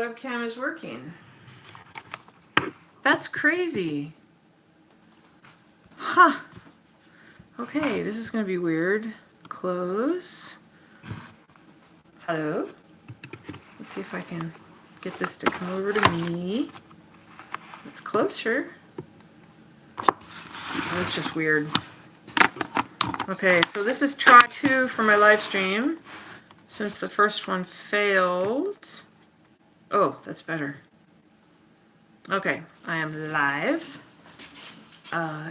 webcam is working. That's crazy. Huh. Okay, this is going to be weird. Close. Hello. Let's see if I can get this to come over to me. It's closer. That's just weird. Okay, so this is try 2 for my live stream. Since the first one failed. Oh, that's better. Okay, I am live.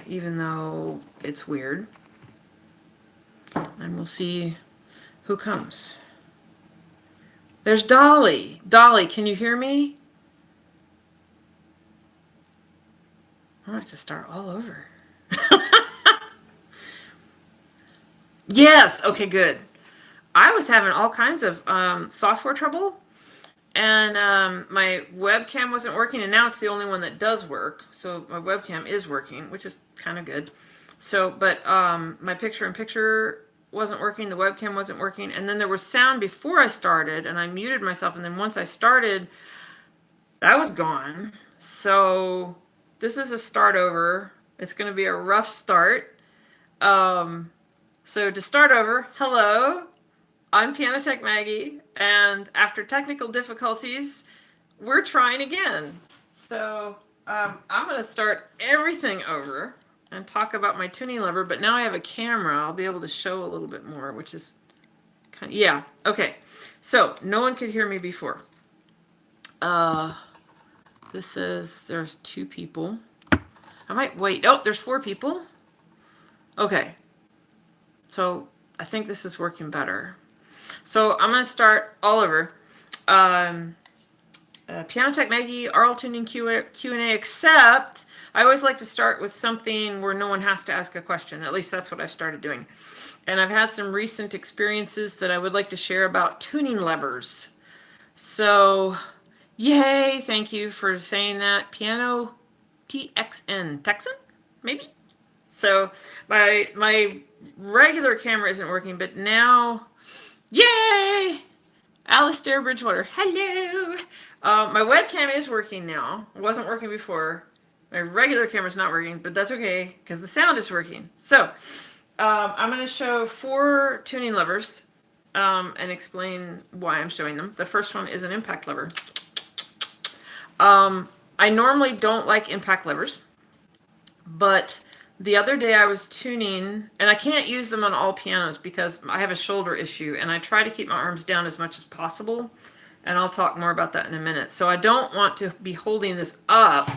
Even though it's weird. And we'll see who comes. There's Dolly. Dolly, can you hear me? I'll have to start all over. Yes, okay, good. I was having all kinds of software trouble, and my webcam wasn't working, and now it's the only one that does work. So my webcam is working, which is kind of good. So, but my picture-in-picture wasn't working, the webcam wasn't working, and then there was sound before I started, and I muted myself, and then once I started, that was gone. So this is a start over. It's going to be a rough start. So to start over, hello, I'm Piano Tech Maggie, and after technical difficulties, we're trying again. So I'm going to start everything over and talk about my tuning lever, but now I have a camera. I'll be able to show a little bit more, which is kind of, yeah, okay. So no one could hear me before. This says there's 2 people. I might wait. Oh, there's 4 people. Okay. So I think this is working better. So I'm going to start all over. Piano Tech Maggie, RL Tuning Q&A, except I always like to start with something where no one has to ask a question. At least that's what I've started doing. And I've had some recent experiences that I would like to share about tuning levers. So, yay, thank you for saying that. Piano TXN, Texan, maybe? So my regular camera isn't working, but now, yay! Alistair Bridgewater, hello! My webcam is working now. It wasn't working before. My regular camera's not working, but that's okay, because the sound is working. So, I'm going to show 4 tuning levers and explain why I'm showing them. The first one is an impact lever. I normally don't like impact levers, but the other day I was tuning, and I can't use them on all pianos because I have a shoulder issue, and I try to keep my arms down as much as possible, and I'll talk more about that in a minute. So I don't want to be holding this up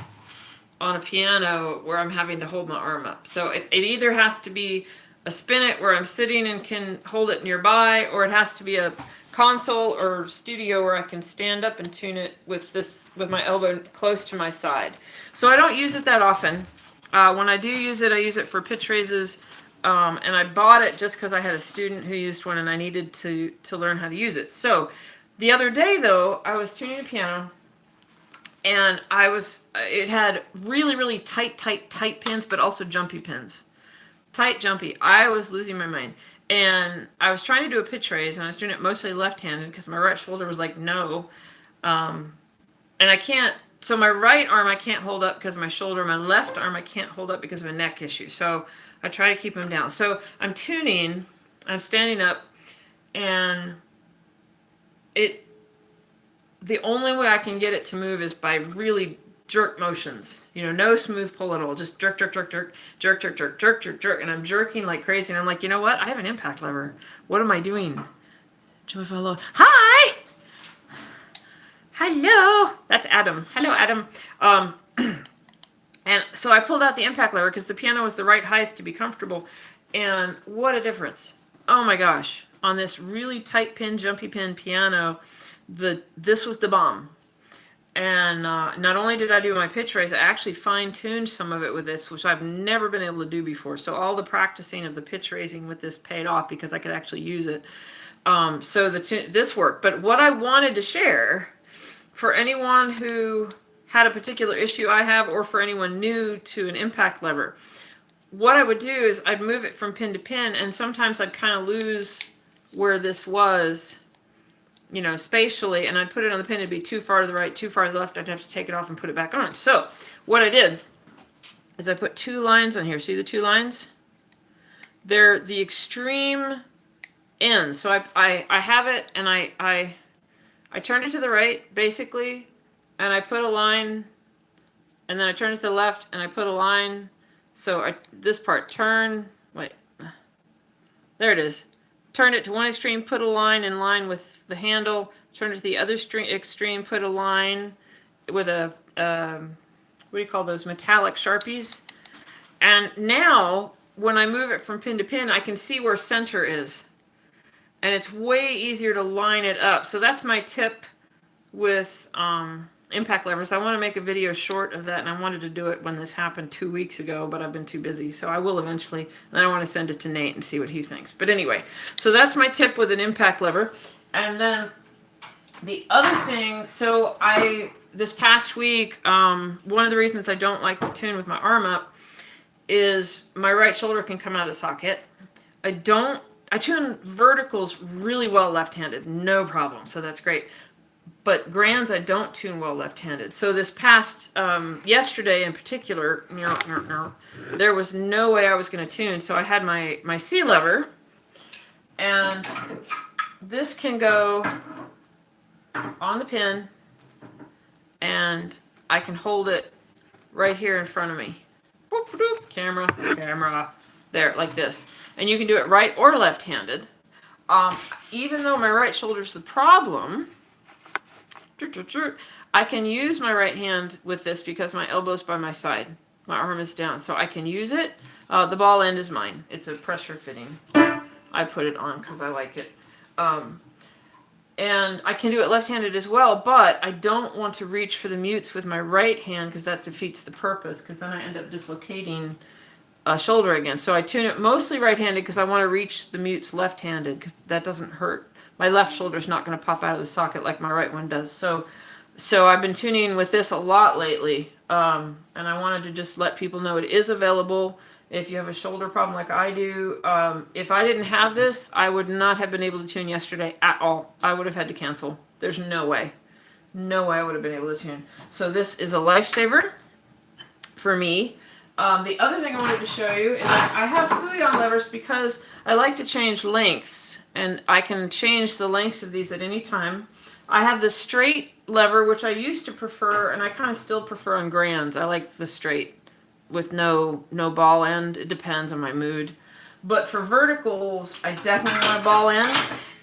on a piano where I'm having to hold my arm up. So it either has to be a spinet where I'm sitting and can hold it nearby, or it has to be a console or studio where I can stand up and tune it with my elbow close to my side. So I don't use it that often. When I do use it, I use it for pitch raises, and I bought it just because I had a student who used one and I needed to learn how to use it. So the other day, though, I was tuning a piano, and it had really, really tight pins, but also jumpy pins. Tight, jumpy. I was losing my mind. And I was trying to do a pitch raise, and I was doing it mostly left-handed because my right shoulder was like, no. And I can't, so my right arm I can't hold up because of my shoulder. My left arm I can't hold up because of a neck issue. So I try to keep them down. So I'm tuning, I'm standing up, and the only way I can get it to move is by really jerk motions. No smooth pull at all. Just jerk, jerk, jerk, jerk, jerk, jerk, jerk, jerk, jerk, jerk. And I'm jerking like crazy. And I'm like, you know what? I have an impact lever. What am I doing? Joy follow. Hi! Hello! That's Adam. Hello, Adam. And so I pulled out the impact lever because the piano was the right height to be comfortable. And what a difference. Oh my gosh. On this really tight pin, jumpy pin piano, this was the bomb. And not only did I do my pitch raise, I actually fine-tuned some of it with this, which I've never been able to do before. So all the practicing of the pitch raising with this paid off because I could actually use it. So this worked. But what I wanted to share for anyone who had a particular issue I have, or for anyone new to an impact lever, what I would do is I'd move it from pin to pin, and sometimes I'd kind of lose where this was. you know, spatially, and I'd put it on the pin, it'd be too far to the right, too far to the left, I'd have to take it off and put it back on. So what I did is I put 2 lines on here. See the 2 lines? They're the extreme ends. So I have it, and I turned it to the right, basically, and I put a line, and then I turned it to the left, and I put a line. So this part, turn, wait, there it is. Turn it to one extreme, put a line in line with the handle, turn it to the other extreme, put a line with a, what do you call those, metallic Sharpies. And now, when I move it from pin to pin, I can see where center is. And it's way easier to line it up. So that's my tip with impact levers. I want to make a video short of that, and I wanted to do it when this happened 2 weeks ago, but I've been too busy. So I will eventually, and I want to send it to Nate and see what he thinks. But anyway, so that's my tip with an impact lever. And then the other thing, so this past week, one of the reasons I don't like to tune with my arm up is my right shoulder can come out of the socket. I tune verticals really well left-handed, no problem, so that's great. But grands, I don't tune well left-handed. So this past, yesterday in particular, there was no way I was going to tune. So I had my C-lever, and this can go on the pin, and I can hold it right here in front of me. Boop, boop, camera, there, like this. And you can do it right or left-handed. Even though my right shoulder's the problem, I can use my right hand with this because my elbow's by my side. My arm is down, so I can use it. The ball end is mine. It's a pressure fitting. I put it on because I like it. And I can do it left-handed as well, but I don't want to reach for the mutes with my right hand because that defeats the purpose, because then I end up dislocating a shoulder again. So I tune it mostly right-handed because I want to reach the mutes left-handed because that doesn't hurt. My left shoulder is not going to pop out of the socket like my right one does. So I've been tuning with this a lot lately, and I wanted to just let people know it is available if you have a shoulder problem like I do. If I didn't have this, I would not have been able to tune yesterday at all. I would have had to cancel. There's no way. No way I would have been able to tune. So this is a lifesaver for me. The other thing I wanted to show you is I have Fujan levers because I like to change lengths, and I can change the lengths of these at any time. I have the straight lever, which I used to prefer, and I kind of still prefer on grands. I like the straight with no ball end. It depends on my mood. But for verticals, I definitely want a ball end.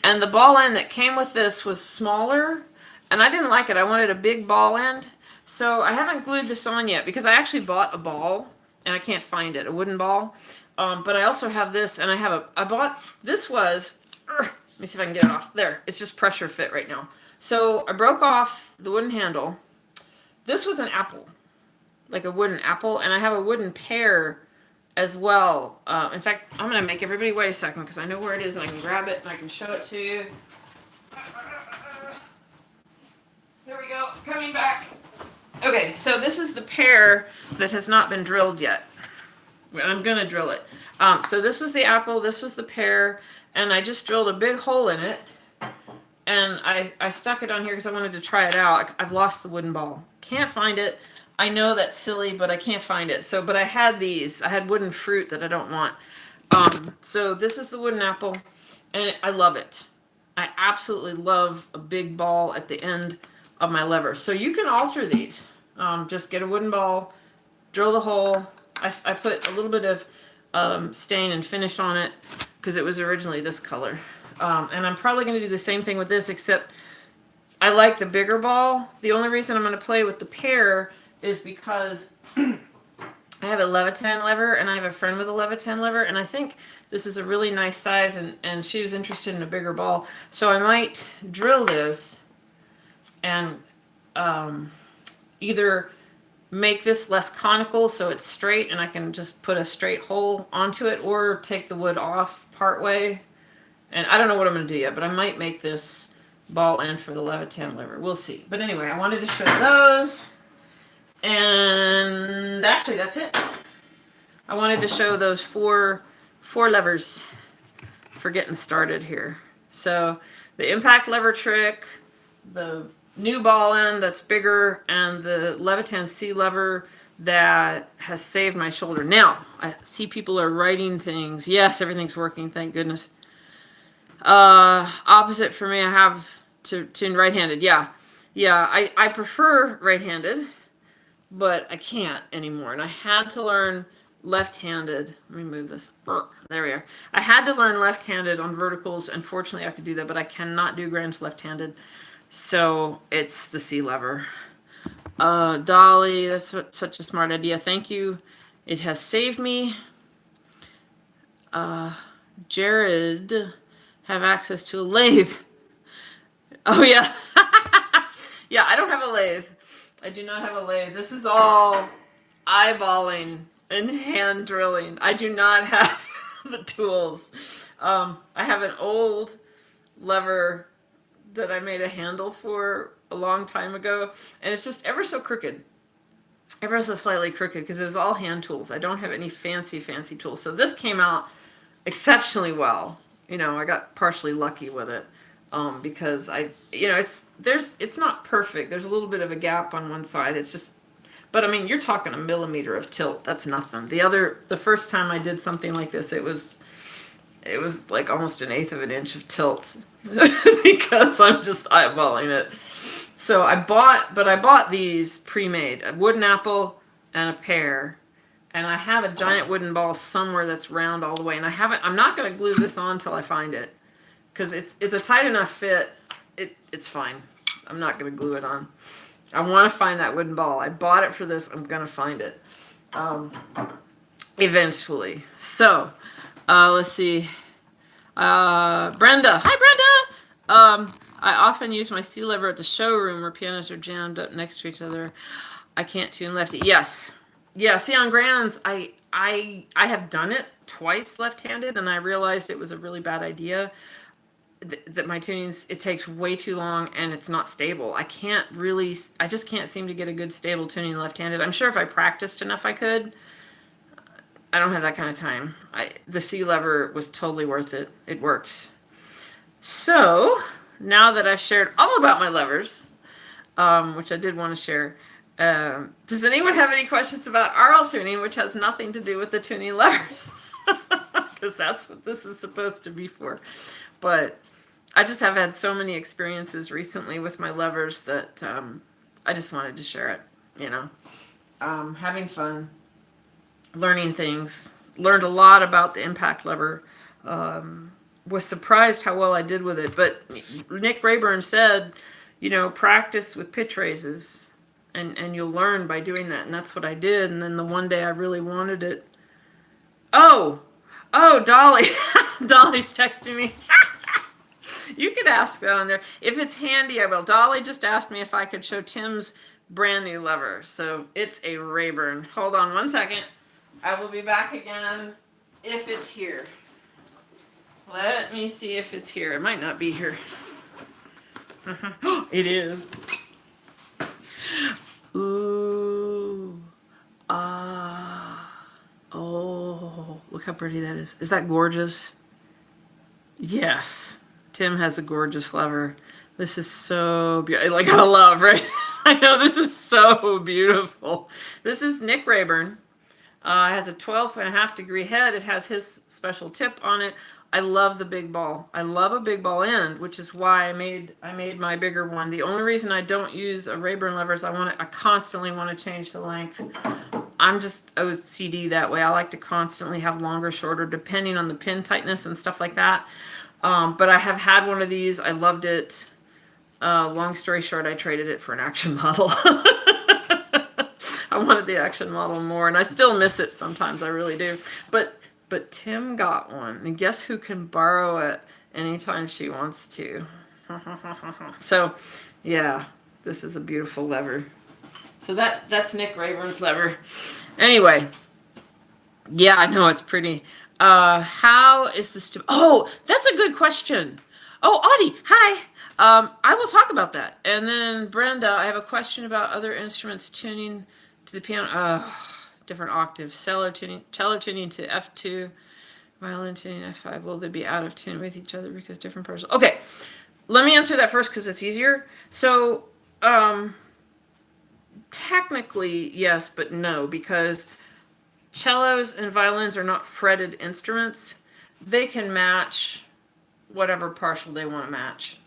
And the ball end that came with this was smaller, and I didn't like it. I wanted a big ball end. So I haven't glued this on yet because I actually bought a ball, and I can't find it, a wooden ball. But I also have this, and I bought, this was, let me see if I can get it off. There, it's just pressure fit right now. So I broke off the wooden handle. This was an apple, like a wooden apple, and I have a wooden pear as well. In fact, I'm going to make everybody wait a second because I know where it is, and I can grab it, and I can show it to you. Here we go, coming back. Okay, so this is the pear that has not been drilled yet. I'm going to drill it. So this was the apple, this was the pear, and I just drilled a big hole in it. And I stuck it on here because I wanted to try it out. I've lost the wooden ball. Can't find it. I know that's silly, but I can't find it. But I had these. I had wooden fruit that I don't want. So this is the wooden apple, and I love it. I absolutely love a big ball at the end of my lever. So you can alter these. Just get a wooden ball, drill the hole. I put a little bit of stain and finish on it because it was originally this color. And I'm probably going to do the same thing with this, except I like the bigger ball. The only reason I'm going to play with the pear is because I have a Levitan lever, and I have a friend with a Levitan lever, and I think this is a really nice size, and she was interested in a bigger ball. So I might drill this and either make this less conical so it's straight and I can just put a straight hole onto it, or take the wood off part way. And I don't know what I'm going to do yet, but I might make this ball end for the Levitan lever. We'll see. But anyway, I wanted to show you those. And actually, that's it. I wanted to show those four levers for getting started here. So the impact lever trick, the new ball end that's bigger, and the Levitan C-lever that has saved my shoulder. Now, I see people are writing things. Yes, everything's working, thank goodness. Opposite for me, I have to tune right-handed. Yeah, I prefer right-handed, but I can't anymore. And I had to learn left-handed. Let me move this. There we are. I had to learn left-handed on verticals. Unfortunately, I could do that, but I cannot do grands left-handed. So it's the C-lever. Dolly, that's such a smart idea. Thank you. It has saved me. Jared, have access to a lathe. Oh, yeah. Yeah, I don't have a lathe. I do not have a lathe. This is all eyeballing and hand drilling. I do not have the tools. I have an old lever that I made a handle for a long time ago, and it's just ever so crooked. Ever so slightly crooked, because it was all hand tools. I don't have any fancy tools. So this came out exceptionally well. You know, I got partially lucky with it. Because it's not perfect. There's a little bit of a gap on one side. It's just, but I mean, you're talking a millimeter of tilt. That's nothing. The first time I did something like this, it was like almost 1/8 of an inch of tilt because I'm just eyeballing it. So I bought these pre-made, a wooden apple and a pear. And I have a giant wooden ball somewhere that's round all the way. And I'm not going to glue this on until I find it. Because it's a tight enough fit, it's fine. I'm not going to glue it on. I want to find that wooden ball. I bought it for this. I'm going to find it eventually. So, let's see. Brenda. Hi, Brenda. I often use my C-lever at the showroom where pianos are jammed up next to each other. I can't tune lefty. Yes. Yeah, see, on grands, I have done it twice left-handed, and I realized it was a really bad idea. That my tunings, it takes way too long and it's not stable. I just can't seem to get a good stable tuning left-handed. I'm sure if I practiced enough I could. I don't have that kind of time. The C-lever was totally worth it. It works. So, now that I've shared all about my levers, which I did want to share, does anyone have any questions about RL tuning, which has nothing to do with the tuning levers? Because that's what this is supposed to be for. But I just have had so many experiences recently with my levers that I just wanted to share it, having fun, learning things, learned a lot about the impact lever, was surprised how well I did with it. But Nick Rayburn said, practice with pitch raises and you'll learn by doing that. And that's what I did. And then the one day I really wanted it. Oh, Dolly. Dolly's texting me. You could ask that on there. If it's handy, I will. Dolly just asked me if I could show Tim's brand new lever. So it's a Rayburn. Hold on one second. I will be back again if it's here. Let me see if it's here. It might not be here. It is. Ooh. Oh, look how pretty that is. Is that gorgeous? Yes. Tim has a gorgeous lever. This is so beautiful. Like, I love, right? I know, this is so beautiful. This is Nick Rayburn. It has a 12.5-degree head. It has his special tip on it. I love the big ball. I love a big ball end, which is why I made my bigger one. The only reason I don't use a Rayburn lever is I constantly want to change the length. I'm just OCD that way. I like to constantly have longer, shorter, depending on the pin tightness and stuff like that. But I have had one of these. I loved it. Long story short, I traded it for an action model. I wanted the action model more, and I still miss it sometimes. I really do. But Tim got one, and guess who can borrow it anytime she wants to? So, yeah, this is a beautiful lever. So that's Nick Rayburn's lever. Anyway, yeah, I know it's pretty. How is this? Oh, that's a good question. Oh, Audie, hi. I will talk about that. And then Brenda, I have a question about other instruments tuning to the piano. Different octaves. Cello tuning to F2, violin tuning F5. Will they be out of tune with each other because different parts? Okay, let me answer that first because it's easier. So, technically, yes, but no, because cellos and violins are not fretted instruments. They can match whatever partial they want to match.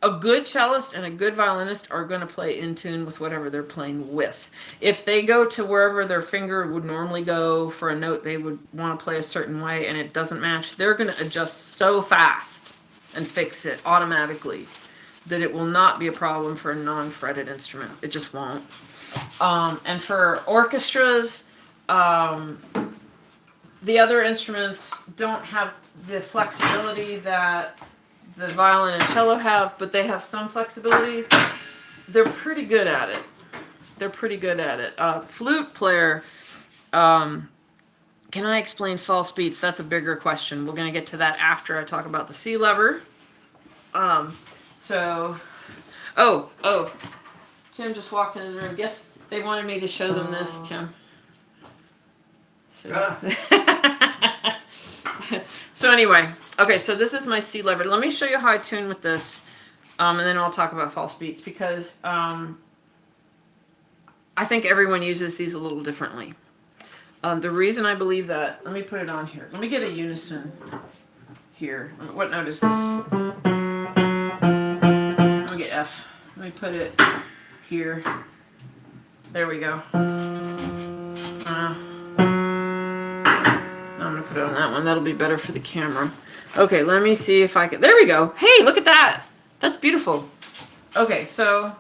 A good cellist and a good violinist are going to play in tune with whatever they're playing with. If they go to wherever their finger would normally go for a note they would want to play a certain way and it doesn't match, they're going to adjust so fast and fix it automatically that it will not be a problem for a non-fretted instrument. It just won't. And for orchestras, the other instruments don't have the flexibility that the violin and cello have, but they have some flexibility. They're pretty good at it. Flute player, can I explain false beats? That's a bigger question. We're going to get to that after I talk about the C-lever. Tim just walked into the room. Guess they wanted me to show them this, Tim. So anyway, okay, so this is my C-lever. Let me show you how I tune with this, and then I'll talk about false beats, because I think everyone uses these a little differently. The reason I believe that, let me put it on here. Let me get a unison here. What note is this? Let me get F. Let me put it here. There we go. I'm going to put it on that one. That'll be better for the camera. Okay, let me see if I can. There we go. Hey, look at that. That's beautiful. Okay, so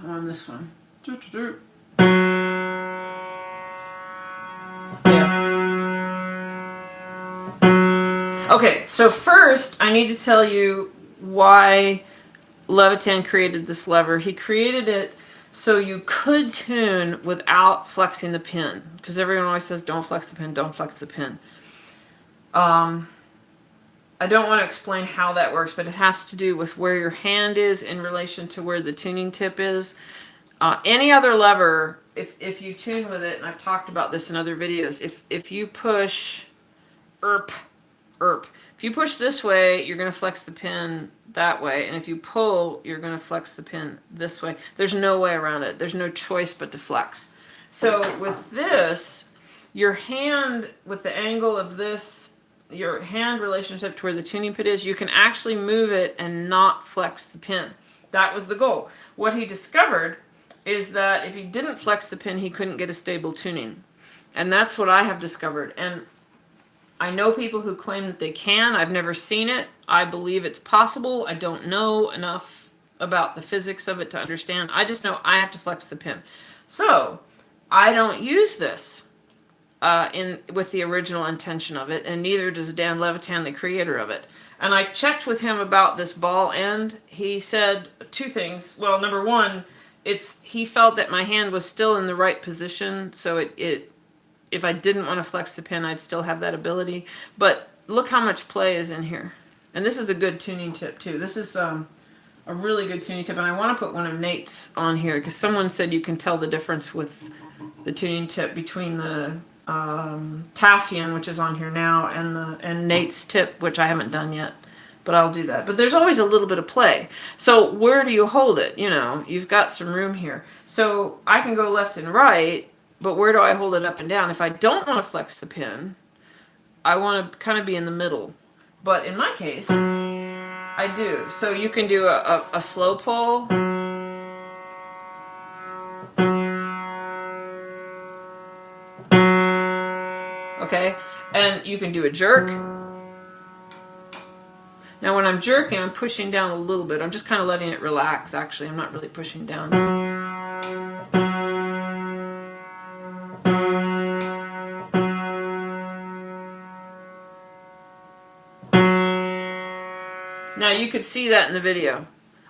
on this one. Yeah. Okay, so first I need to tell you why Levitan created this lever. He created it so you could tune without flexing the pin, because everyone always says don't flex the pin, don't flex the pin. I don't want to explain how that works, but it has to do with where your hand is in relation to where the tuning tip is. Any other lever, if you tune with it, and I've talked about this in other videos, if you push if you push this way, you're going to flex the pin that way, and if you pull, you're going to flex the pin this way. There's no way around it. There's no choice but to flex. So with this, your hand, with the angle of this, your hand relationship to where the tuning pit is, you can actually move it and not flex the pin. That was the goal. What he discovered is that if he didn't flex the pin, he couldn't get a stable tuning. And that's what I have discovered. And I know people who claim that they can. I've never seen it. I believe it's possible. I don't know enough about the physics of it to understand. I just know I have to flex the pin. So I don't use this with the original intention of it, and neither does Dan Levitan, the creator of it. And I checked with him about this ball end. He said two things. Well, number one, he felt that my hand was still in the right position, so if I didn't want to flex the pin, I'd still have that ability. But look how much play is in here. And this is a good tuning tip, too. This is a really good tuning tip. And I want to put one of Nate's on here, because someone said you can tell the difference with the tuning tip between the Taffian, which is on here now, and Nate's tip, which I haven't done yet. But I'll do that. But there's always a little bit of play. So where do you hold it? You know, you've got some room here. So I can go left and right, but where do I hold it up and down? If I don't want to flex the pin, I want to kind of be in the middle. But in my case, I do. So you can do a slow pull. Okay, and you can do a jerk. Now when I'm jerking, I'm pushing down a little bit. I'm just kind of letting it relax, actually. I'm not really pushing down. Now you could see that in the video.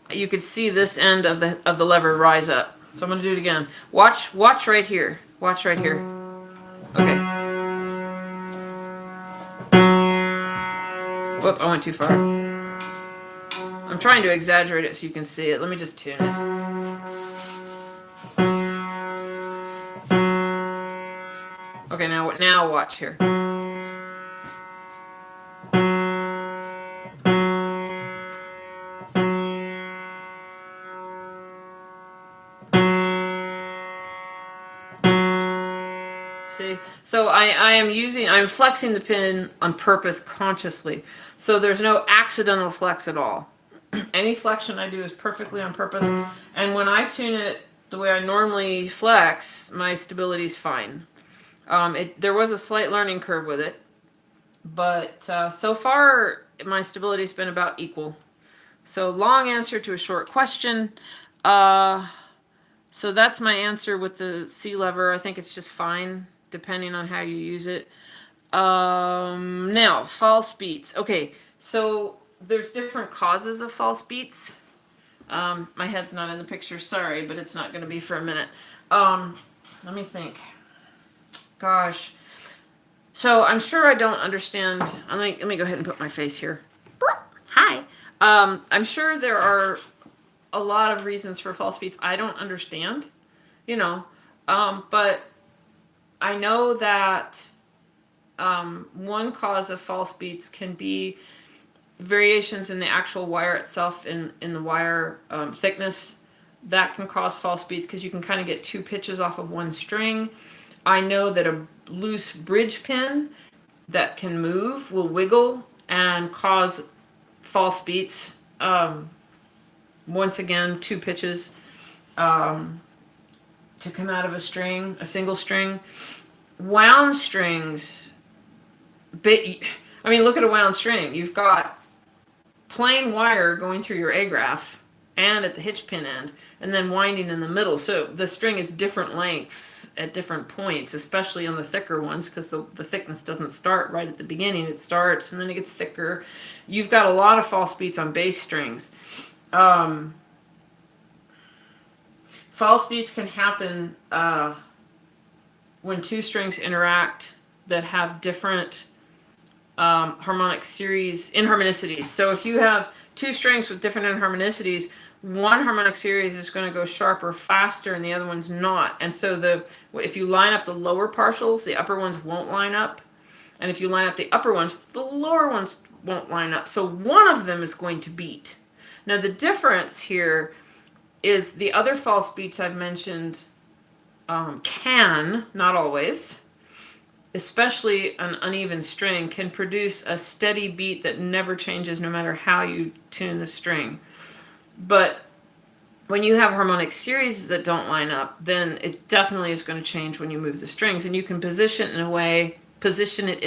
You could see this end of the lever rise up. So I'm going to do it again. Watch right here. Watch right here. Okay. Whoop, I went too far. I'm trying to exaggerate it so you can see it. Let me just tune it. Okay, now watch here. See, so I'm flexing the pin on purpose consciously. So there's no accidental flex at all. Any flexion I do is perfectly on purpose. And when I tune it the way I normally flex, my stability's fine. There was a slight learning curve with it, but so far my stability's been about equal. So long answer to a short question. So that's my answer with the C-lever. I think it's just fine, depending on how you use it. Now, false beats. Okay, so there's different causes of false beats. My head's not in the picture, sorry, but it's not going to be for a minute. Let me think. Gosh. So I'm sure I don't understand. Let me go ahead and put my face here. Hi. I'm sure there are a lot of reasons for false beats I don't understand, but I know that one cause of false beats can be variations in the actual wire itself, in the wire thickness. That can cause false beats because you can kind of get two pitches off of one string. I know that a loose bridge pin that can move will wiggle and cause false beats. Once again, two pitches to come out of a string, a single string. Wound strings, look at a wound string. You've got plain wire going through your A graph and at the hitch pin end, and then winding in the middle. So the string is different lengths at different points, especially on the thicker ones, because the thickness doesn't start right at the beginning. It starts and then it gets thicker. You've got a lot of false beats on bass strings. False beats can happen when two strings interact that have different harmonic series, inharmonicities. So if you have two strings with different inharmonicities, one harmonic series is going to go sharper faster and the other one's not. And so if you line up the lower partials, the upper ones won't line up. And if you line up the upper ones, the lower ones won't line up. So one of them is going to beat. Now the difference here is the other false beats I've mentioned can, not always, especially an uneven string, can produce a steady beat that never changes no matter how you tune the string. But when you have harmonic series that don't line up, then it definitely is going to change when you move the strings, and you can position it in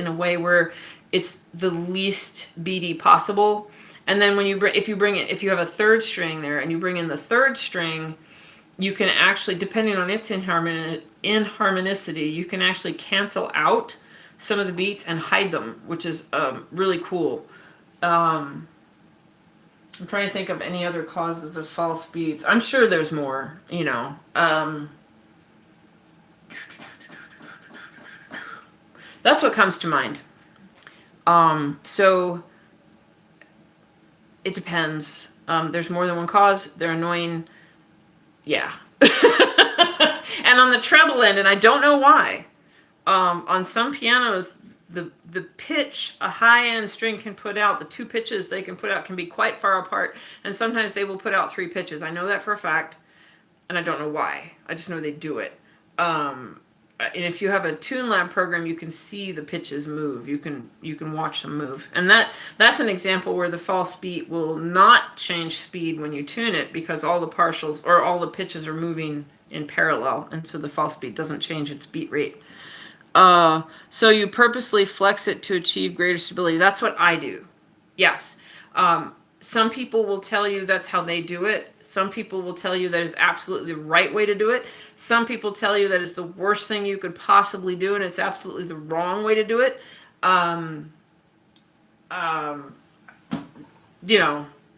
a way where it's the least beaty possible. And then when if you have a third string there and you bring in the third string, you can actually, depending on its inharmonicity, you can actually cancel out some of the beats and hide them, which is really cool. I'm trying to think of any other causes of false beats. I'm sure there's more, that's what comes to mind. So it depends. There's more than one cause. They're annoying. Yeah. And on the treble end, and I don't know why, on some pianos, the pitch a high-end string can put out, the two pitches they can put out can be quite far apart, and sometimes they will put out three pitches. I know that for a fact, and I don't know why. I just know they do it. And if you have a TuneLab program, you can see the pitches move. You can watch them move. And that's an example where the false beat will not change speed when you tune it, because all the partials or all the pitches are moving in parallel, and so the false beat doesn't change its beat rate. So you purposely flex it to achieve greater stability. That's what I do. Yes. Some people will tell you that's how they do it. Some people will tell you that is absolutely the right way to do it. Some people tell you that it's the worst thing you could possibly do, and it's absolutely the wrong way to do it.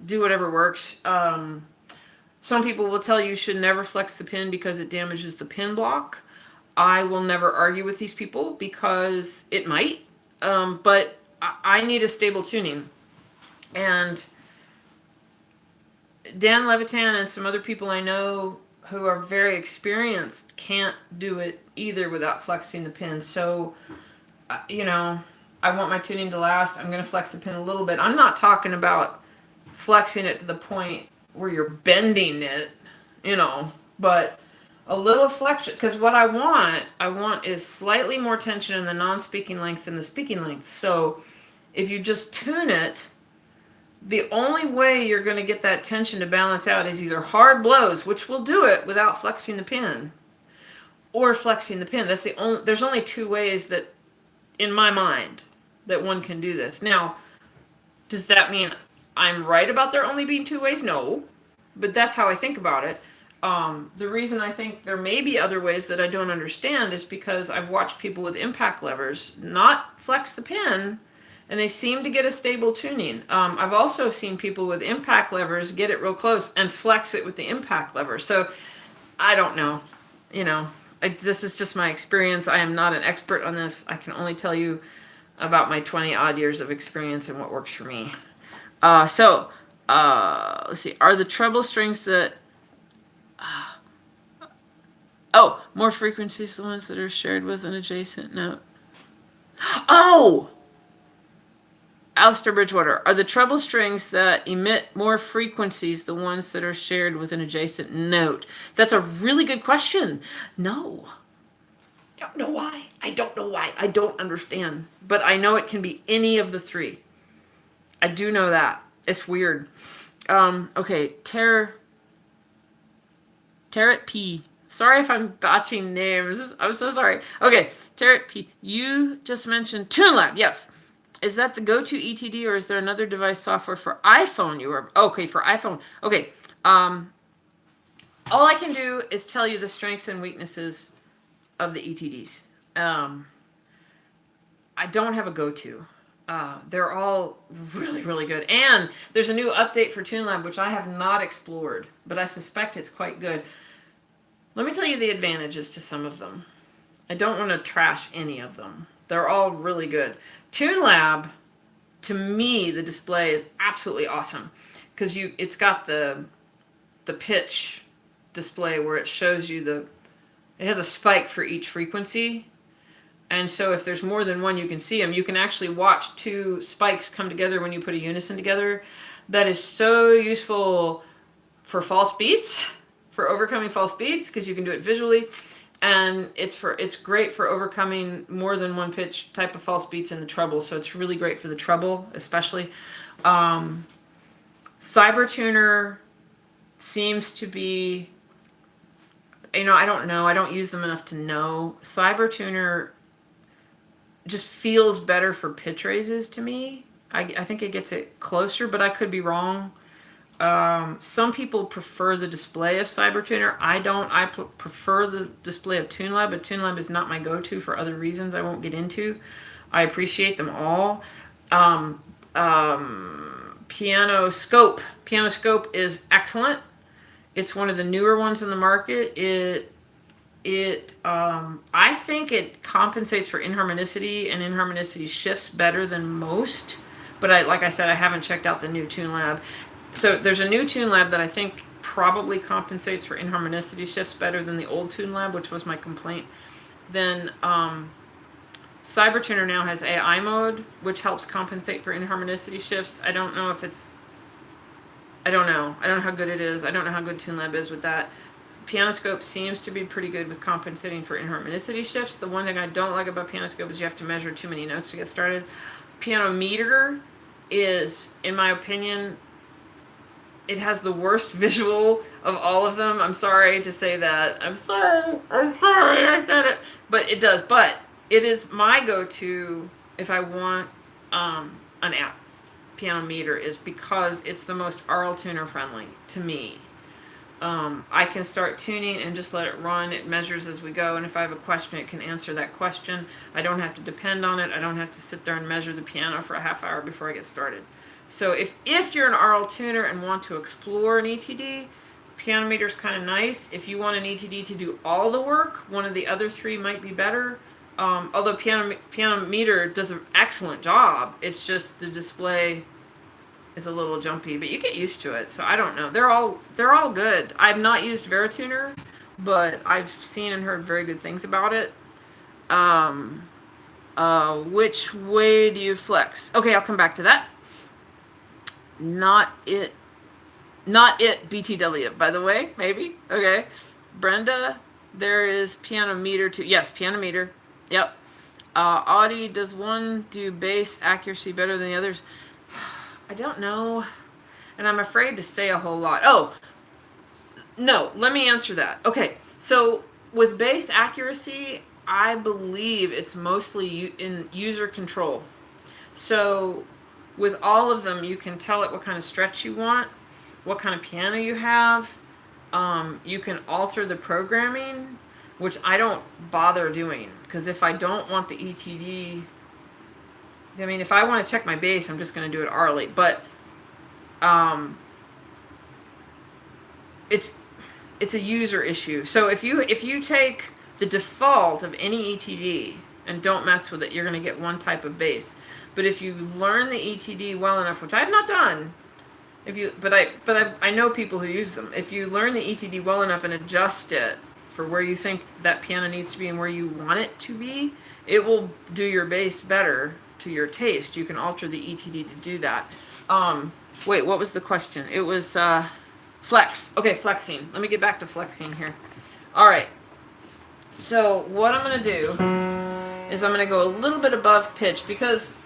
Do whatever works. Some people will tell you should never flex the pin because it damages the pin block. I will never argue with these people because it might, but I need a stable tuning. And Dan Levitan and some other people I know who are very experienced can't do it either without flexing the pin. So, I want my tuning to last. I'm going to flex the pin a little bit. I'm not talking about flexing it to the point where you're bending it, but a little flexion, because what I want is slightly more tension in the non-speaking length than the speaking length. So if you just tune it, the only way you're going to get that tension to balance out is either hard blows, which will do it without flexing the pin, or flexing the pin. That's the only. There's only two ways that, in my mind, that one can do this. Now, does that mean I'm right about there only being two ways? No, but that's how I think about it. The reason I think there may be other ways that I don't understand is because I've watched people with impact levers not flex the pin, and they seem to get a stable tuning. I've also seen people with impact levers get it real close and flex it with the impact lever. So I don't know. This is just my experience. I am not an expert on this. I can only tell you about my 20 odd years of experience and what works for me. Let's see. Are the treble strings that... more frequencies the ones that are shared with an adjacent note. Oh! Alistair Bridgewater, are the treble strings that emit more frequencies the ones that are shared with an adjacent note? That's a really good question. No. I don't know why. I don't understand. But I know it can be any of the three. I do know that. It's weird. Okay, Tarot P. Sorry if I'm botching names. I'm so sorry. Okay, Tarot P. You just mentioned TuneLab. Yes. Is that the go-to ETD, or is there another device software for iPhone you were... Okay, for iPhone. Okay. All I can do is tell you the strengths and weaknesses of the ETDs. I don't have a go-to. They're all really, really good. And there's a new update for TuneLab, which I have not explored, but I suspect it's quite good. Let me tell you the advantages to some of them. I don't want to trash any of them. They're all really good. TuneLab, to me, the display is absolutely awesome because it's got the pitch display where it shows you it has a spike for each frequency. And so if there's more than one, you can see them. You can actually watch two spikes come together when you put a unison together. That is so useful for false beats, for overcoming false beats, because you can do it visually. And it's great for overcoming more than one pitch type of false beats in the treble. So it's really great for the treble, especially. Cybertuner seems to be, I don't know. I don't use them enough to know. Cybertuner just feels better for pitch raises to me. I think it gets it closer, but I could be wrong. Some people prefer the display of Cybertuner. I don't. I prefer the display of TuneLab, but TuneLab is not my go-to for other reasons I won't get into. I appreciate them all. Piano Scope. Piano Scope is excellent. It's one of the newer ones in the market. I think it compensates for inharmonicity and inharmonicity shifts better than most. But like I said, I haven't checked out the new TuneLab. So there's a new TuneLab that I think probably compensates for inharmonicity shifts better than the old TuneLab, which was my complaint. Then Cybertuner now has AI mode, which helps compensate for inharmonicity shifts. I don't know if it's... I don't know how good it is. I don't know how good TuneLab is with that. Pianoscope seems to be pretty good with compensating for inharmonicity shifts. The one thing I don't like about Pianoscope is you have to measure too many notes to get started. Piano Meter is, in my opinion... It has the worst visual of all of them. I'm sorry to say that. I'm sorry I said it. But it does. But it is my go-to if I want an app. Piano Meter is because it's the most RL tuner friendly to me. I can start tuning and just let it run. It measures as we go. And if I have a question, it can answer that question. I don't have to depend on it. I don't have to sit there and measure the piano for a half hour before I get started. So if you're an RL tuner and want to explore an ETD, Piano Meter is kind of nice. If you want an ETD to do all the work, one of the other three might be better. Although Piano Meter does an excellent job. It's just the display is a little jumpy, but you get used to it. So I don't know. They're all good. I've not used Verituner, but I've seen and heard very good things about it. Which way do you flex? Okay, I'll come back to that. Not it BTW, by the way, maybe. Okay. Brenda, There is piano meter too. Yes, piano meter. Yep. Audi, does one do bass accuracy better than the others? I don't know. And I'm afraid to say a whole lot. Oh, no, let me answer that. Okay, so with bass accuracy, I believe it's mostly in user control. So with all of them, you can tell it what kind of stretch you want, what kind of piano you have. You can alter the programming, which I don't bother doing, because if I don't want the ETD, I mean, if I want to check my bass, I'm just going to do it orally. But it's a user issue. So if you take the default of any ETD and don't mess with it, you're going to get one type of bass. But if you learn the ETD well enough, which I have not done, but I know people who use them. If you learn the ETD well enough and adjust it for where you think that piano needs to be and where you want it to be, it will do your bass better to your taste. You can alter the ETD to do that. Wait, what was the question? It was flex. Okay, flexing. Let me get back to flexing here. All right. So what I'm going to do is I'm going to go a little bit above pitch because,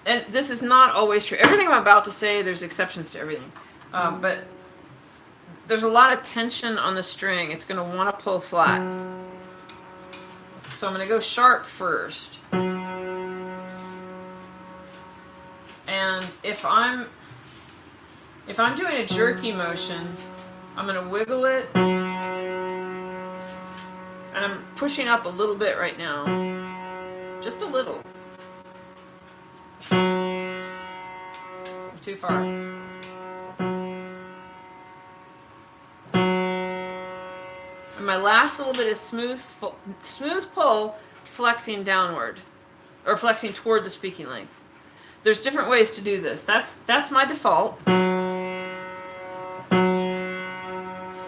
and this is not always true. Everything I'm about to say, there's exceptions to everything. But there's a lot of tension on the string. It's going to want to pull flat. So I'm going to go sharp first. And if I'm doing a jerky motion, I'm going to wiggle it. And I'm pushing up a little bit right now. Just a little. Too far. And my last little bit is smooth pull, flexing downward, or flexing toward the speaking length. There's different ways to do this. That's my default.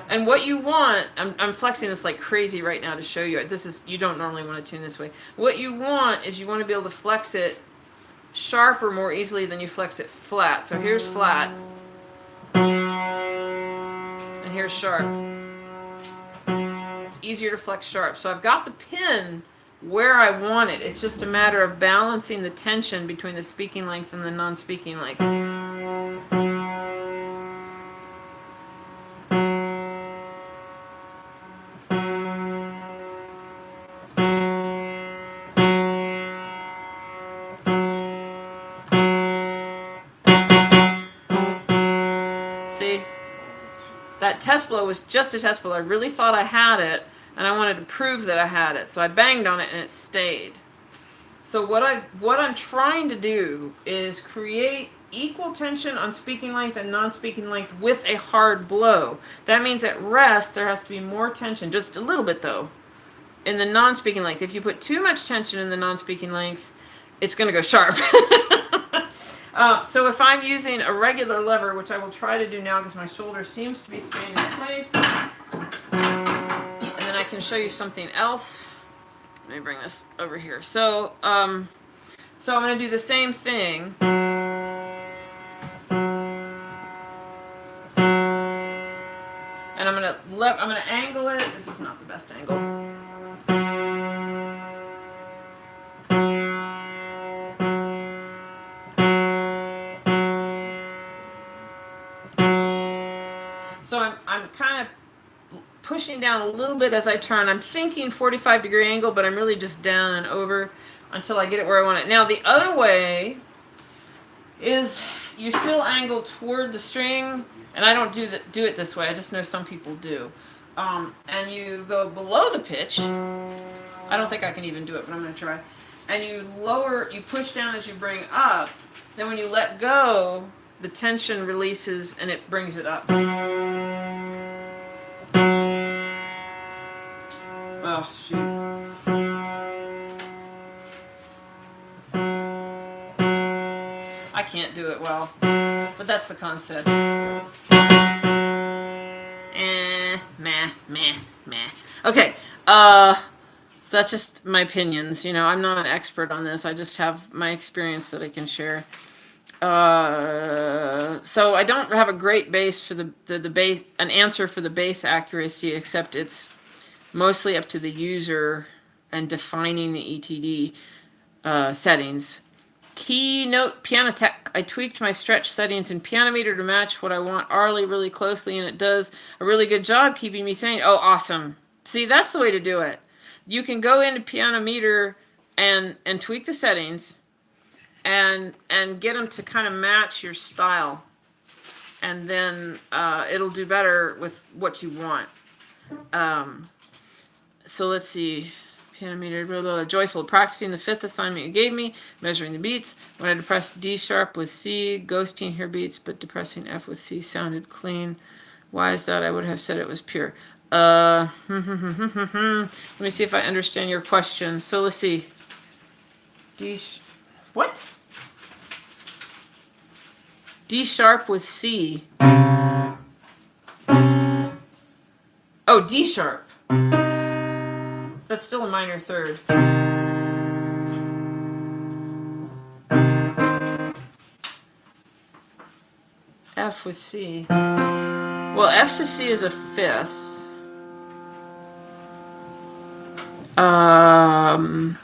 And what you want, I'm flexing this like crazy right now to show you. You don't normally want to tune this way. What you want is you want to be able to flex it sharper more easily than you flex it flat. So here's flat, and here's sharp. It's easier to flex sharp. So I've got the pin where I want it. It's just a matter of balancing the tension between the speaking length and the non-speaking length. See? That test blow was just a test blow. I really thought I had it, and I wanted to prove that I had it. So I banged on it, and it stayed. So what I'm trying to do is create equal tension on speaking length and non-speaking length with a hard blow. That means at rest, there has to be more tension, just a little bit though, in the non-speaking length. If you put too much tension in the non-speaking length, it's going to go sharp. So if I'm using a regular lever, which I will try to do now because my shoulder seems to be staying in place, and then I can show you something else. Let me bring this over here. So I'm going to do the same thing. And I'm going to angle it. This is not the best angle. So I'm kind of pushing down a little bit as I turn. I'm thinking 45-degree angle, but I'm really just down and over until I get it where I want it. Now the other way is you still angle toward the string, and I don't do it this way. I just know some people do. And you go below the pitch. I don't think I can even do it, but I'm going to try. And you push down as you bring up. Then when you let go, the tension releases and it brings it up. Oh, shoot. I can't do it well, but that's the concept. Meh. Okay, so that's just my opinions. You know, I'm not an expert on this. I just have my experience that I can share. So I don't have a great base for the base, an answer for the bass accuracy, except it's mostly up to the user and defining the ETD settings. Keynote Piano Tech. I tweaked my stretch settings in Pianometer to match what I want hourly really closely, and it does a really good job keeping me sane. Oh, awesome. See, that's the way to do it. You can go into Pianometer and tweak the settings and get them to kind of match your style. And then it'll do better with what you want. So let's see. Pianometer, blah, blah, blah. Joyful. Practicing the 5th assignment you gave me. Measuring the beats. When I depressed D sharp with C, ghosting here beats, but depressing F with C sounded clean. Why is that? I would have said it was pure. Let me see if I understand your question. So let's see. What? D sharp with C. Oh, D sharp. That's still a minor third. F with C. Well, F to C is a 5th.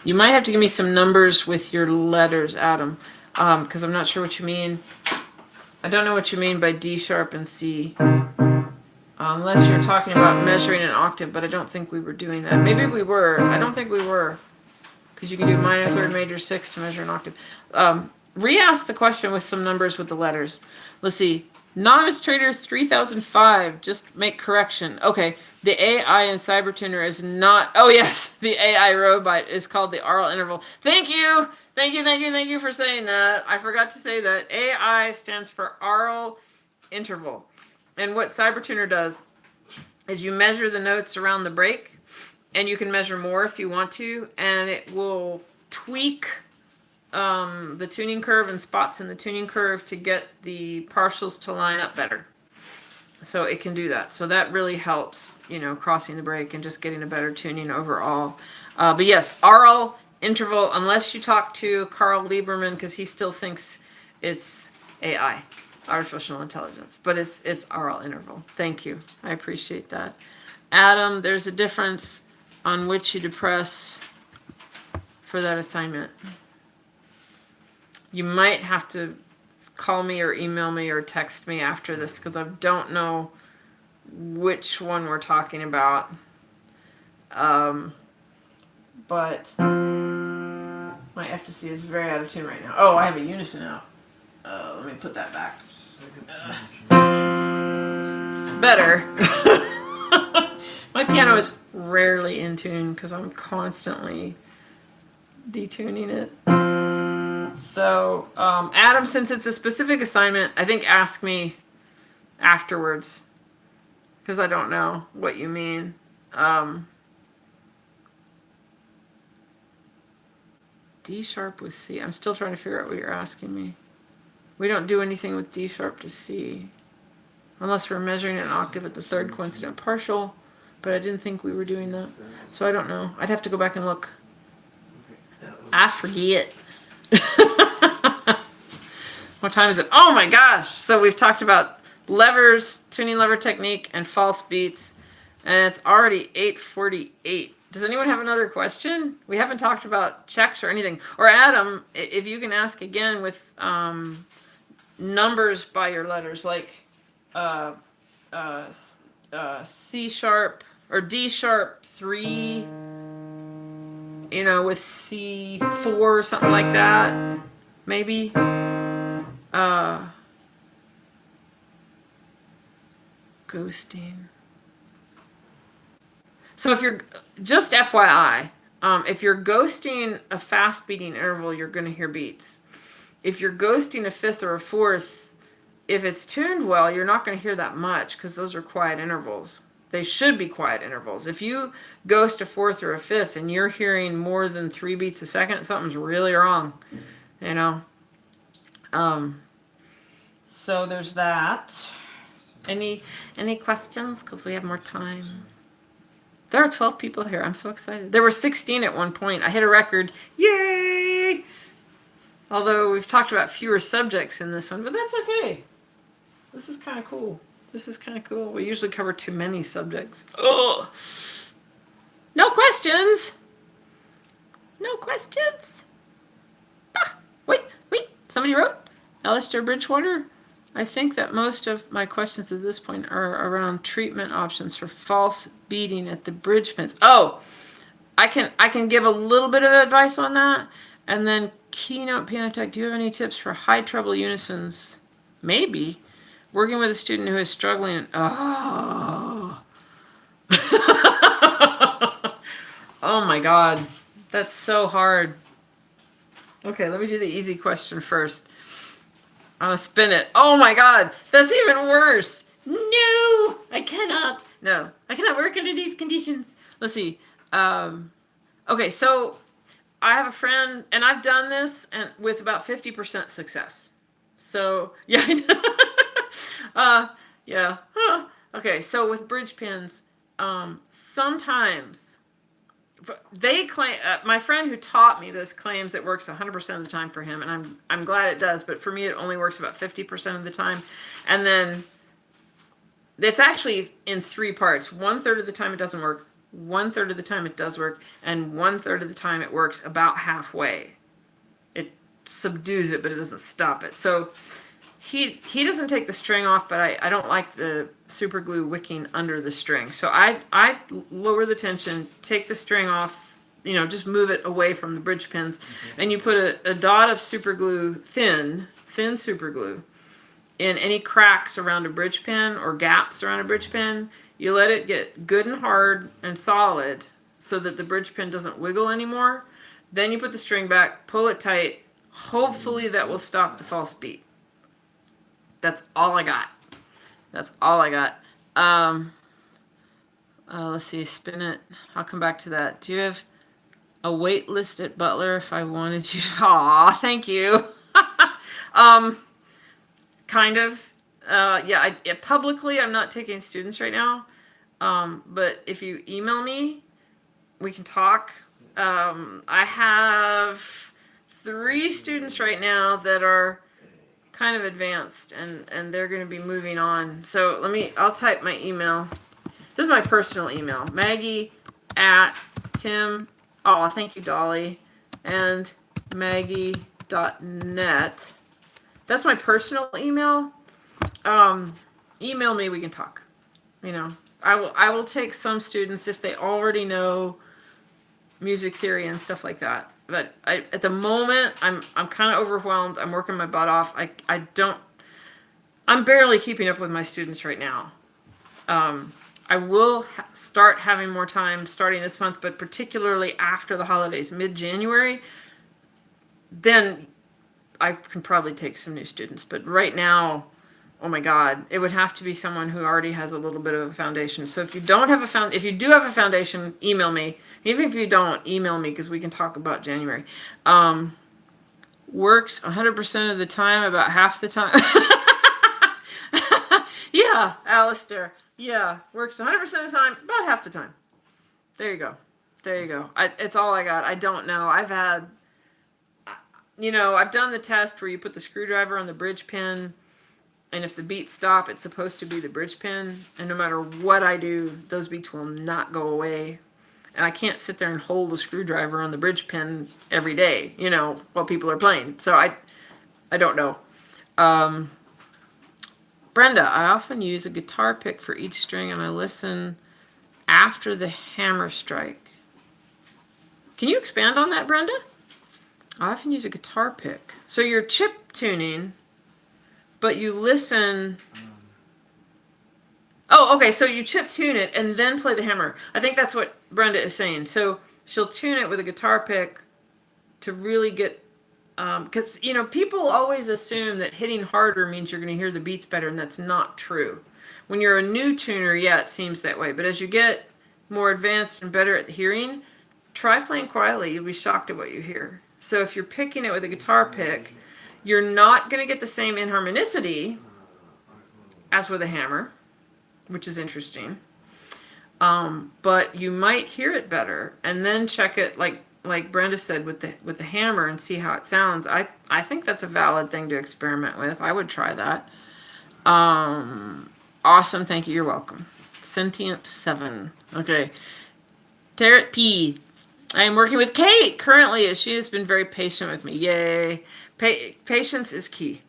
You might have to give me some numbers with your letters, Adam, because I'm not sure what you mean. I don't know what you mean by D sharp and C. Unless you're talking about measuring an octave, but I don't think we were doing that. Maybe we were. I don't think we were. Because you can do minor third major 6 to measure an octave. Re-ask the question with some numbers with the letters. Let's see. Novice Trader 3005. Just make correction. Okay. The AI in Cybertuner is not... Oh, yes. The AI robot is called the aural interval. Thank you. Thank you for saying that. I forgot to say that. AI stands for aural interval. And what Cybertuner does is you measure the notes around the break, and you can measure more if you want to, and it will tweak the tuning curve and spots in the tuning curve to get the partials to line up better. So it can do that. So that really helps, crossing the break and just getting a better tuning overall. But yes, aural interval, unless you talk to Carl Lieberman, because he still thinks it's AI. Artificial intelligence, but it's aural interval. Thank you. I appreciate that. Adam, there's a difference on which you depress for that assignment. You might have to call me or email me or text me after this because I don't know which one we're talking about. But my F to C is very out of tune right now. Oh, I have a unison out. Let me put that back. Better. My piano is rarely in tune because I'm constantly detuning it. So, Adam, since it's a specific assignment, I think ask me afterwards because I don't know what you mean. D sharp with C. I'm still trying to figure out what you're asking me. We don't do anything with D sharp to C unless we're measuring an octave at the 3rd coincident partial, but I didn't think we were doing that. So I don't know. I'd have to go back and look. I forget. What time is it? Oh my gosh. So we've talked about levers, tuning lever technique, and false beats, and it's already 8:48. Does anyone have another question? We haven't talked about checks or anything. Or Adam, if you can ask again with numbers by your letters, like C sharp or D sharp 3, with C4 or something like that, maybe. Ghosting. So if you're, just FYI, if you're ghosting a fast beating interval, you're going to hear beats. If you're ghosting a 5th or a 4th, if it's tuned well, you're not going to hear that much because those are quiet intervals. They should be quiet intervals. If you ghost a 4th or a 5th and you're hearing more than 3 beats a second, something's really wrong, So there's that. Any questions? Because we have more time. There are 12 people here. I'm so excited. There were 16 at one point. I hit a record. Yay! Although we've talked about fewer subjects in this one, but that's okay. This is kind of cool. We usually cover too many subjects. Oh. No questions. No questions. Ah, wait. Somebody wrote, Alistair Bridgewater. I think that most of my questions at this point are around treatment options for false beating at the bridge pins. Oh, I can give a little bit of advice on that. And then Keynote Piano Tech, do you have any tips for high treble unisons? Maybe. Working with a student who is struggling. Oh. Oh my God. That's so hard. Okay, let me do the easy question first. I'm gonna spin it. Oh my God, that's even worse. No, I cannot. No, I cannot work under these conditions. Let's see. Okay, so I have a friend, and I've done this and with about 50% success. So yeah, yeah. Huh. Okay, so with bridge pins, sometimes they claim, my friend who taught me this claims it works 100% of the time for him, and I'm glad it does, but for me it only works about 50% of the time. And then it's actually in 3 parts. 1/3 of the time it doesn't work, 1/3 of the time it does work, and 1/3 of the time it works about halfway. It subdues it, but it doesn't stop it. So he doesn't take the string off, but I don't like the super glue wicking under the string. So I lower the tension, take the string off, just move it away from the bridge pins, and you put a dot of super glue, thin super glue, in any cracks around a bridge pin or gaps around a bridge pin. You let it get good and hard and solid so that the bridge pin doesn't wiggle anymore. Then you put the string back, pull it tight. Hopefully that will stop the false beat. That's all I got. That's all I got. Let's see, spin it. I'll come back to that. Do you have a wait list at Butler if I wanted you to? Aw, thank you. Kind of. Yeah, publicly, I'm not taking students right now. But if you email me, we can talk. I have 3 students right now that are kind of advanced, and they're going to be moving on. So I'll type my email. This is my personal email, Maggie@Tim. Oh, thank you, Dolly. And Maggie.net. That's my personal email. Email me, we can talk. I will take some students if they already know music theory and stuff like that. But at the moment, I'm kind of overwhelmed. I'm working my butt off. I'm barely keeping up with my students right now. I will start having more time starting this month, but particularly after the holidays, mid-January, then I can probably take some new students. But right now, oh my God, it would have to be someone who already has a little bit of a foundation. So if you do have a foundation, email me. Even if you don't, email me, because we can talk about January. Works 100% of the time, about half the time. Yeah, Alistair. Yeah, works 100% of the time, about half the time. There you go. It's all I got. I don't know. I've done the test where you put the screwdriver on the bridge pin, and if the beats stop, it's supposed to be the bridge pin. And no matter what I do, those beats will not go away. And I can't sit there and hold a screwdriver on the bridge pin every day, while people are playing. So I don't know. Brenda, I often use a guitar pick for each string, and I listen after the hammer strike. Can you expand on that, Brenda? I often use a guitar pick. So you're chip tuning, but you listen. Oh, okay, so you chip tune it and then play the hammer. I think that's what Brenda is saying. So she'll tune it with a guitar pick to really get, because, people always assume that hitting harder means you're going to hear the beats better, and that's not true. When you're a new tuner, yeah, it seems that way. But as you get more advanced and better at the hearing, try playing quietly. You'll be shocked at what you hear. So if you're picking it with a guitar pick, you're not going to get the same inharmonicity as with a hammer, which is interesting. But you might hear it better, and then check it like Brenda said with the hammer and see how it sounds. I think that's a valid thing to experiment with. I would try that. Awesome, thank you. You're welcome. Sentient 7. Okay. Tarot P. I am working with Kate currently, as she has been very patient with me. Yay. Patience is key.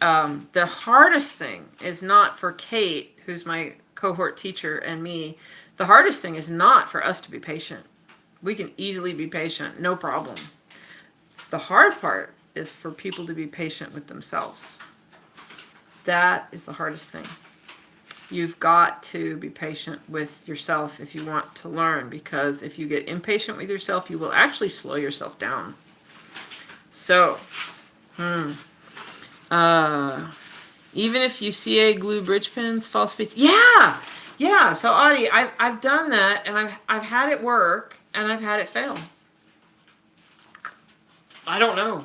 The hardest thing is not for Kate, who's my cohort teacher, and me. The hardest thing is not for us to be patient. We can easily be patient, no problem. The hard part is for people to be patient with themselves. That is the hardest thing. You've got to be patient with yourself if you want to learn, because if you get impatient with yourself, you will actually slow yourself down. So, even if you CA glue bridge pins, false space. Yeah. So Audie, I've done that, and I've had it work, and I've had it fail. I don't know.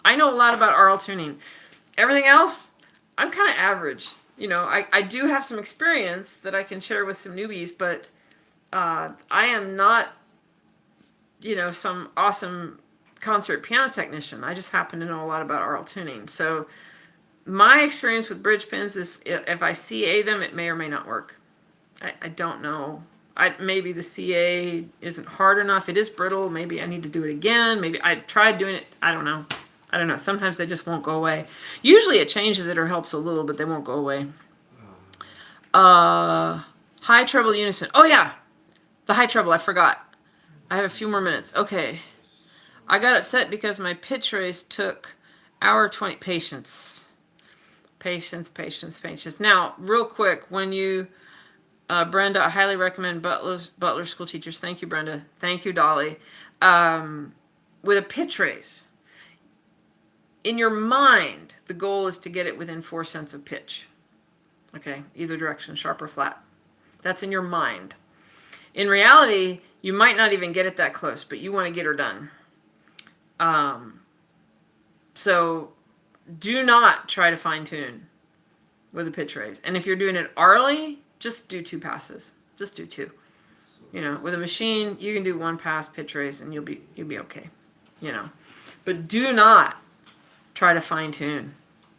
I know a lot about RL tuning. Everything else, I'm kind of average. I do have some experience that I can share with some newbies, but I am not, some awesome concert piano technician. I just happen to know a lot about RL tuning. So my experience with bridge pins is if I CA them, it may or may not work. I don't know. Maybe the CA isn't hard enough. It is brittle. Maybe I need to do it again. Maybe I tried doing it. I don't know. Sometimes they just won't go away. Usually it changes it or helps a little, but they won't go away. High treble unison. Oh yeah, the high treble. I forgot. I have a few more minutes. Okay. I got upset because my pitch raise took hour 20. Patience. Now, real quick, when you, Brenda, I highly recommend Butler School Teachers. Thank you, Brenda. Thank you, Dolly. With a pitch raise, in your mind, the goal is to get it within 4 cents of pitch. Okay, either direction, sharp or flat. That's in your mind. In reality, you might not even get it that close, but you want to get her done. So do not try to fine tune with a pitch raise. And if you're doing it orally, just do 2 passes. Just do 2. With a machine, you can do 1 pass pitch raise and you'll be okay. But do not try to fine tune.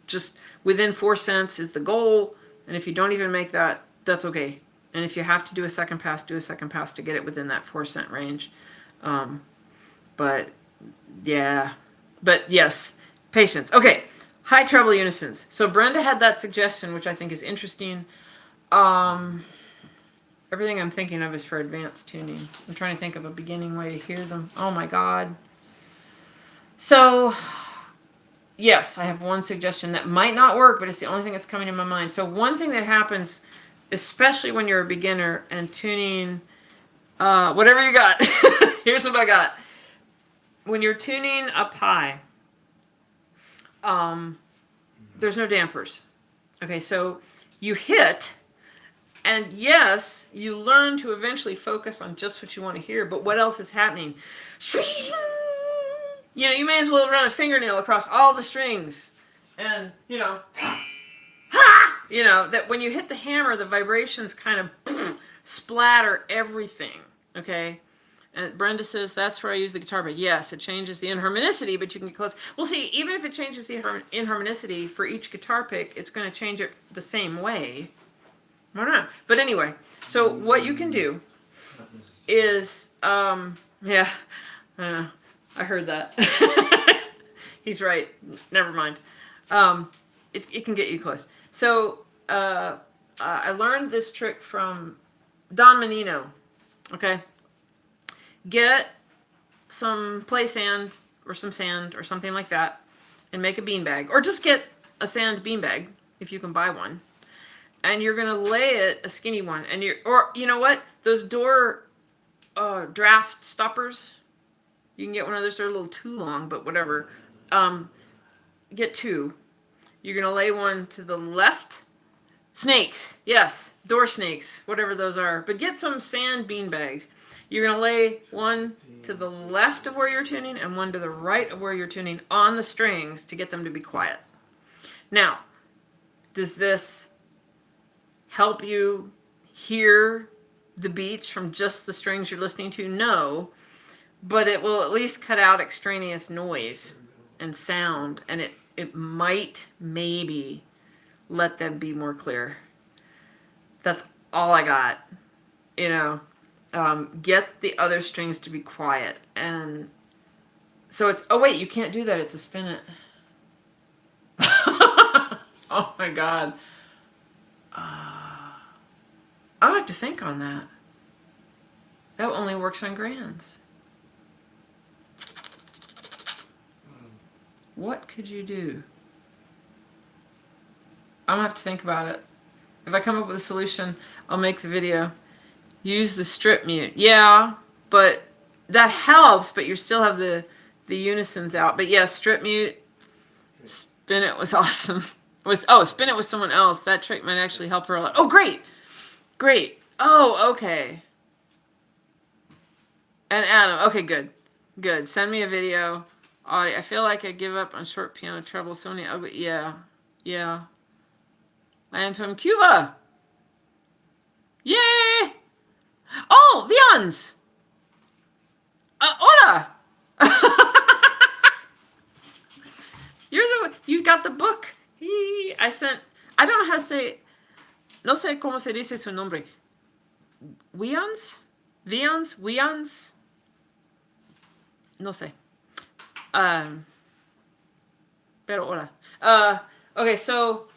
Just within 4 cents is the goal. And if you don't even make that, that's okay. And if you have to do a second pass, do a second pass to get it within that 4 cent range. But yes, patience. Okay, high treble unisons. So Brenda had that suggestion, which I think is interesting. Everything I'm thinking of is for advanced tuning. I'm trying to think of a beginning way to hear them. Oh my God. So, yes, I have one suggestion that might not work, but it's the only thing that's coming to my mind. So one thing that happens, especially when you're a beginner and tuning, whatever you got. Here's what I got. When you're tuning up high, there's no dampers. Okay, so you hit, and yes, you learn to eventually focus on just what you want to hear, but what else is happening? You may as well run a fingernail across all the strings. And, that when you hit the hammer, the vibrations kind of splatter everything. Okay? And Brenda says, that's where I use the guitar pick. Yes, it changes the inharmonicity, but you can get close. Well, see, even if it changes the inharmonicity for each guitar pick, it's going to change it the same way. Why not? But anyway, so what you can do is, I heard that. He's right. Never mind. It can get you close. So I learned this trick from Don Menino. Okay. Get some play sand or some sand or something like that and make a beanbag. Or just get a sand beanbag if you can buy one. And you're going to lay it, a skinny one. And or you know what? Those door draft stoppers. You can get one of those. They're a little too long, but whatever. Get 2. You're going to lay one to the left. Snakes. Yes. Door snakes. Whatever those are. But get some sand bean bags. You're going to lay one to the left of where you're tuning and one to the right of where you're tuning on the strings to get them to be quiet. Now, does this help you hear the beats from just the strings you're listening to? No. But it will at least cut out extraneous noise and sound, and it might maybe let them be more clear. That's all I got. get the other strings to be quiet. And so it's, oh wait, you can't do that. It's a spin it. Oh my God. I'll have to think on that. That only works on grands. What could you do? I'm gonna have to think about it. If I come up with a solution, I'll make the video. Use the strip mute. Yeah, but that helps, but you still have the unisons out. But yeah, strip mute, spin it was awesome. Spin it with someone else. That trick might actually help her a lot. Oh, great. Great. Oh, okay. And Adam, okay, good. Good. Send me a video. Audio. I feel like I give up on short piano treble. So many ugly. Yeah. Yeah. I am from Cuba. Yay! Oh, Vians! Hola! You got the book. I don't know how to say, no sé cómo se dice su nombre. Vians? Vians? No sé. Pero hola. Okay, so,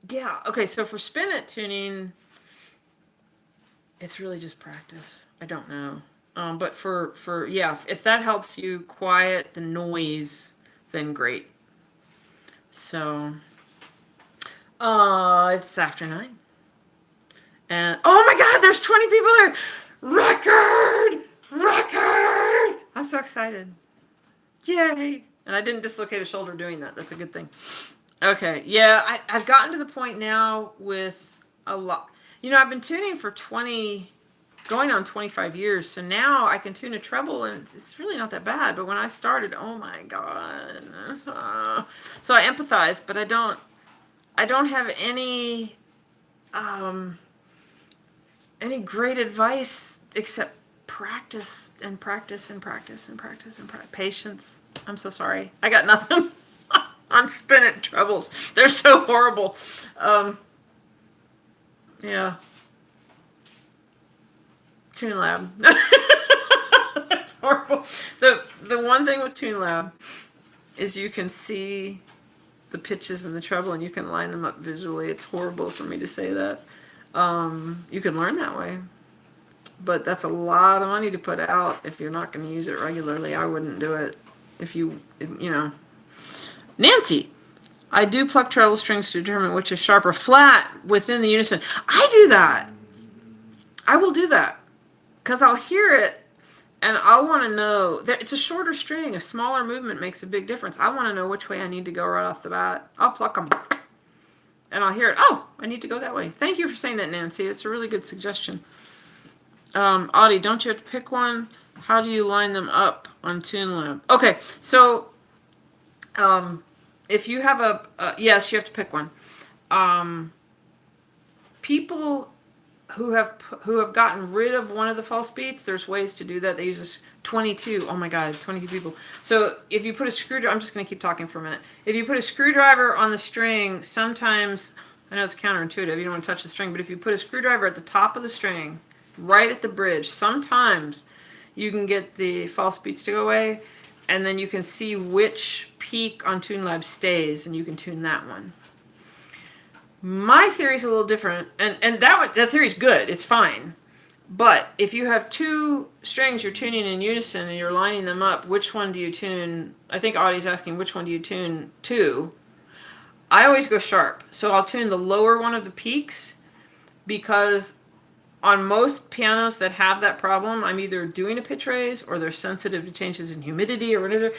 yeah, okay, so for spin it tuning, it's really just practice. I don't know. But yeah, if that helps you quiet the noise, then great. So, it's after 9. And, oh my God, there's 20 people there! Record! I'm so excited. Yay! And I didn't dislocate a shoulder doing that. That's a good thing. Okay, yeah, I've gotten to the point now with a lot. You know, I've been tuning for going on 25 years, so now I can tune a treble, and it's really not that bad. But when I started, oh my God. So I empathize, but I don't have any great advice except practice and practice and practice and practice and patience. I'm so sorry. I got nothing. I'm spinning trebles. They're so horrible. Yeah. TuneLab. That's horrible. The one thing with TuneLab is you can see the pitches in the treble and you can line them up visually. It's horrible for me to say that. You can learn that way. But that's a lot of money to put out if you're not going to use it regularly. I wouldn't do it if you know. Nancy, I do pluck treble strings to determine which is sharp or flat within the unison. I do that. I will do that because I'll hear it and I'll want to know that it's a shorter string. A smaller movement makes a big difference. I want to know which way I need to go right off the bat. I'll pluck them and I'll hear it. Oh, I need to go that way. Thank you for saying that, Nancy. It's a really good suggestion. Audie, don't you have to pick one? How do you line them up on TuneLab? Okay, so if you have yes, you have to pick one. People who have gotten rid of one of the false beats, there's ways to do that. They use this 22. Oh my God, 22 people. So if you put a screwdriver, I'm just going to keep talking for a minute. If you put a screwdriver on the string, sometimes, I know it's counterintuitive, you don't want to touch the string, but if you put a screwdriver at the top of the string, right at the bridge, sometimes you can get the false beats to go away, and then you can see which peak on TuneLab stays, and you can tune that one. My theory is a little different, and that theory is good. It's fine. But if you have two strings you're tuning in unison and you're lining them up, which one do you tune? I think Audie's asking which one do you tune to. I always go sharp. So I'll tune the lower one of the peaks because on most pianos that have that problem, I'm either doing a pitch raise or they're sensitive to changes in humidity or whatever.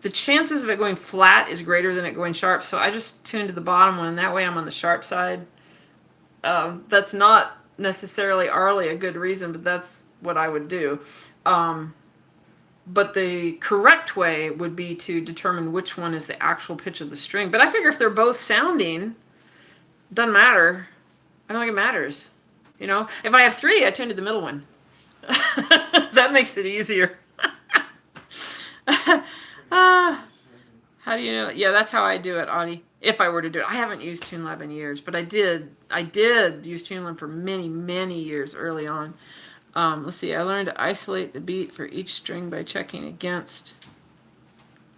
The chances of it going flat is greater than it going sharp, so I just tune to the bottom one, and that way I'm on the sharp side. That's not necessarily a good reason, but that's what I would do. But the correct way would be to determine which one is the actual pitch of the string. But I figure if they're both sounding, doesn't matter. I don't think it matters. You know, if I have 3, I tune to the middle one. That makes it easier. How do you know? Yeah, that's how I do it, Audie. if I were to do it. I haven't used TuneLab in years, but I did use TuneLab for many, many years early on. Let's see, I learned to isolate the beat for each string by checking against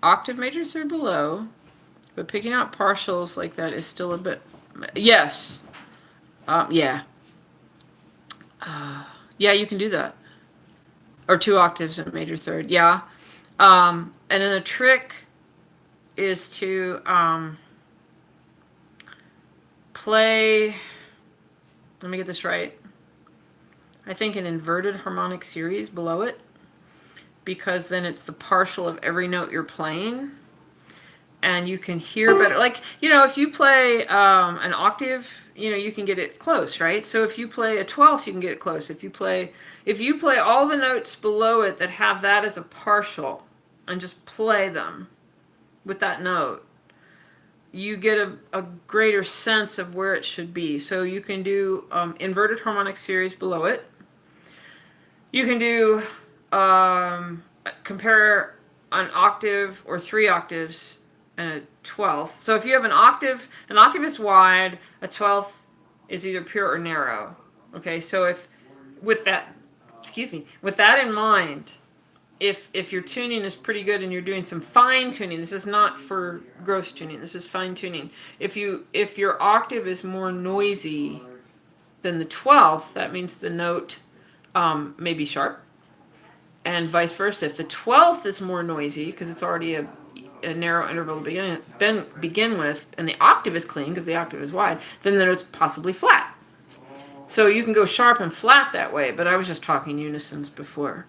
octave major third below, but picking out partials like that is still a bit, yes. Yeah. Yeah, you can do that. Or 2 octaves in major third, yeah. And then the trick is to play, let me get this right, I think an inverted harmonic series below it, because then it's the partial of every note you're playing, and you can hear better. Like, you know, if you play an octave, you know, you can get it close, right? So if you play a 12th, you can get it close. If you play all the notes below it that have that as a partial and just play them with that note, you get a greater sense of where it should be. So you can do inverted harmonic series below it. You can do compare an octave or 3 octaves and a 12th. So if you have an octave is wide, a 12th is either pure or narrow. Okay, so if with that in mind, if your tuning is pretty good and you're doing some fine tuning, this is not for gross tuning, this is fine tuning. If your octave is more noisy than the 12th, that means the note may be sharp, and vice versa. If the 12th is more noisy because it's already a narrow interval to begin with, and the octave is clean because the octave is wide, then the note's possibly flat. So you can go sharp and flat that way, but I was just talking unisons before.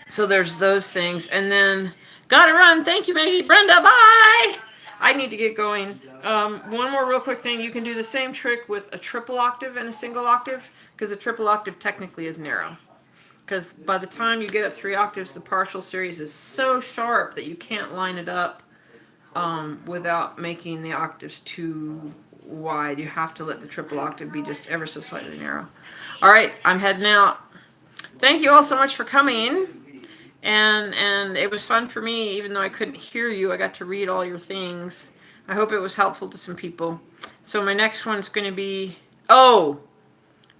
So there's those things. And then, gotta run. Thank you, Maggie. Brenda, bye! I need to get going. One more real quick thing. You can do the same trick with a triple octave and a single octave, because a triple octave technically is narrow. Because by the time you get up 3 octaves, the partial series is so sharp that you can't line it up without making the octaves too wide. You have to let the triple octave be just ever so slightly narrow. All right, I'm heading out. Thank you all so much for coming. And it was fun for me, even though I couldn't hear you. I got to read all your things. I hope it was helpful to some people. So my next one's going to be,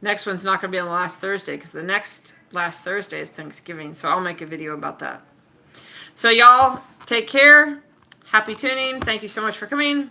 next one's not going to be on the last Thursday, because the next last Thursday is Thanksgiving. So I'll make a video about that. So y'all, take care. Happy tuning. Thank you so much for coming.